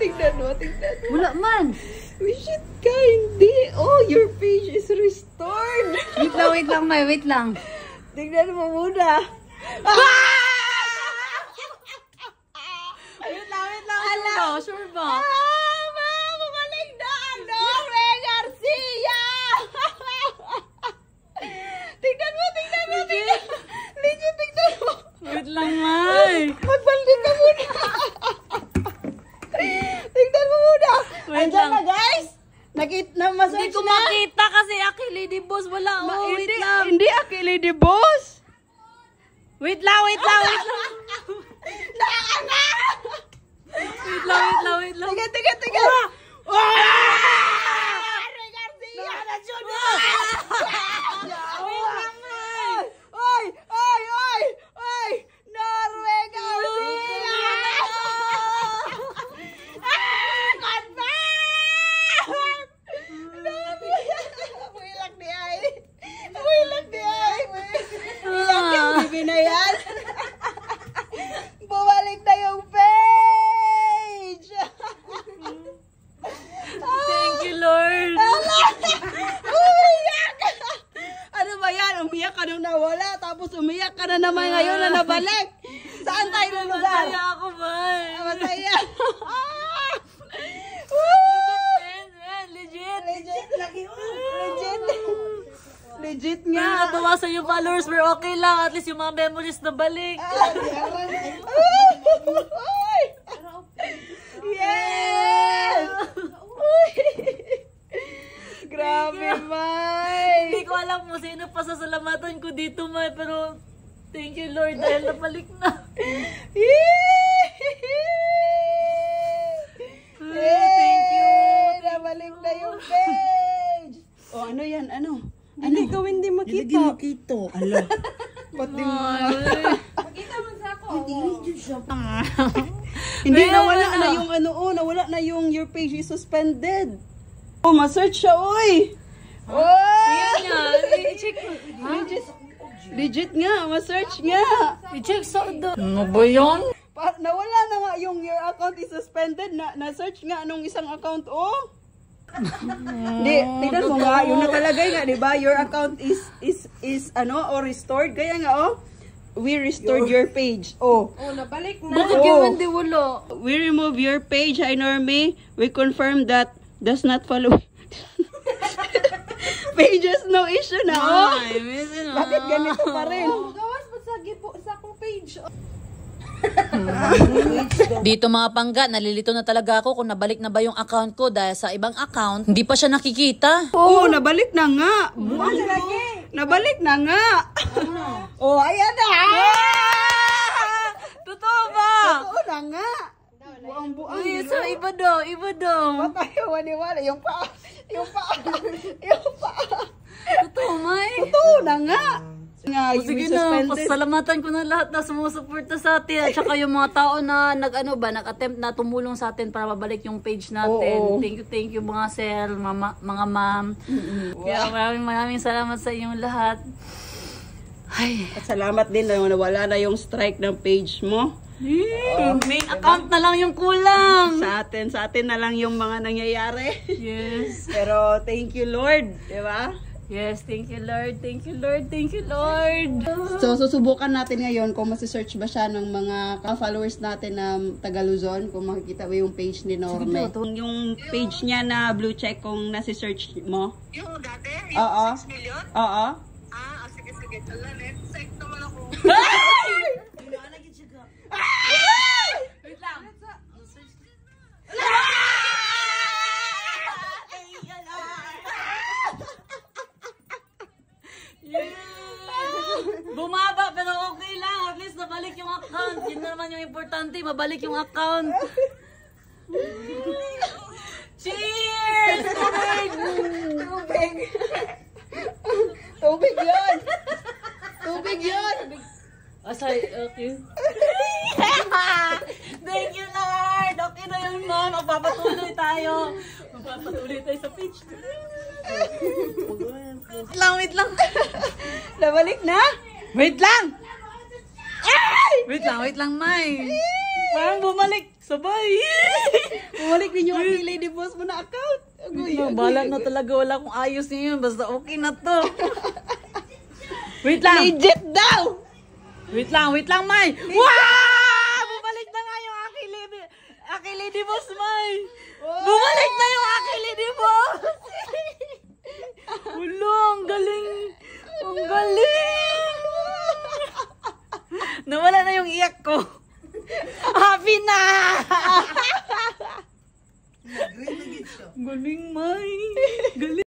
Tingnan mo, tingnan mo. Wala man. Shit ka, hindi. Oh, your page is restored. Wait lang, May. Wait lang. Tingnan mo muna. Wait lang. Sure ba? Bumalik na ang Norway Garcia. Tingnan mo. Legit, tingnan mo. Wait lang, May. Magbalik ka muna. Tingnan mo muna. Wait Andyan lang. na, guys. Hindi Masearch ko na. makita kasi Aki Lady Boss. Wala. Oh, wait lang. Hindi Aki Lady Boss. Wait lang. Wait lang. Tiga. Oy! Norway Garcia! Wilag di ay. Bibi na yan. Bumalik na yung page. Thank you, Lord. Umiyak! Ano ba yan? Umiyak ka nung nawala, tapos umiyak ka na naman ngayon na nabalik. Saan tayo na lugar? Masaya ako, May. Masaya. Legit nga. Bawasan yung followers, pero okay lang. At least yung mga memories na balik. Yes! Grabe, May. Hindi ko alam mo sino pasasalamatan ko dito, May. Pero thank you, Lord, dahil nabalik na. Thank you. Nabalik na yung page. Oh, ano yan? Ano? Hindi ikaw hindi makita. Ala. Pati mo. Makita man sa ako. Hindi, nawala na yung nawala na yung your page is suspended. Oh, ma-search siya, oy! Oh! I-check ko. Legit nga, ma-search nga. I-check sa doon. Ano ba yun? Nawala na nga yung your account is suspended. Na-search nga nung isang account, oh. Hindi, tignan mo nga, yung nakalagay nga, di ba? Your account is restored. Kaya nga, oh, we restored your page. Oh. Oh, nabalik na. Bakit yun hindi wala? We remove your page, hi Normie. We confirm that does not follow. Pages, no issue na, oh. Bakit ganito pa rin? Gawas pa sa akong page. Dito mga pangga, nalilito na talaga ako kung nabalik na ba yung account ko dahil sa ibang account, hindi pa siya nakikita. Oo, nabalik na nga. Nabalik na nga. Oh, ayan na. Totoo ba? Oo na nga. Buang-buang. Uy, so iba daw. Tayo waniwala. Yung pa. Totoo, May. Totoo na nga. Nga, Sige na, pasalamatan ko na lahat na sumusuporta sa atin at saka yung mga tao na nag-attempt na tumulong sa atin para mabalik yung page natin. Oo. Thank you mga sir, mga ma'am. Kaya maraming salamat sa inyong lahat. Ay, At salamat din na nawala na yung strike ng page mo. main account na lang yung kulang. Sa atin na lang yung mga nangyayari. Yes. Pero thank you Lord, di ba? Yes, thank you Lord. Thank you Lord. Thank you Lord. So, susubukan natin ngayon kung masisearch ba siya ng mga followers natin na taga Luzon, kung makikita mo yung page ni Norme. Yung page niya na blue check kung nasi-search mo. Yung dati? Oo. 6 million? Oo. Sige. Tala, net-psych naman ako. Wait lang. Bumaba pero okay lang. At least nabalik yung account. Yun naman yung importante. Mabalik yung account. Cheers! Tubig yun! Tubig yun! Asay, okay. Thank you, Lord! Okay na yun, Mom. Magpapatuloy tayo. Magpapatuloy tayo sa page. Wait lang. Nabalik na? Wait lang! Wait lang, May. Parang bumalik. Sabay. Bumalik din yung Aki Lady Boss mo na account. Agoy, No, agoy, bahala na agoy. talaga. Wala akong ayos ngayon. Basta okay na to. Wait lang. Legit daw! Wait lang, May. Wow! Bumalik na nga yung Aki Lady Boss, May. Bumalik na yung Aki Lady Boss. Wala, ang galing. Ang galing. Nawala na yung iyak ko. Happy na! Galing, May. Galing.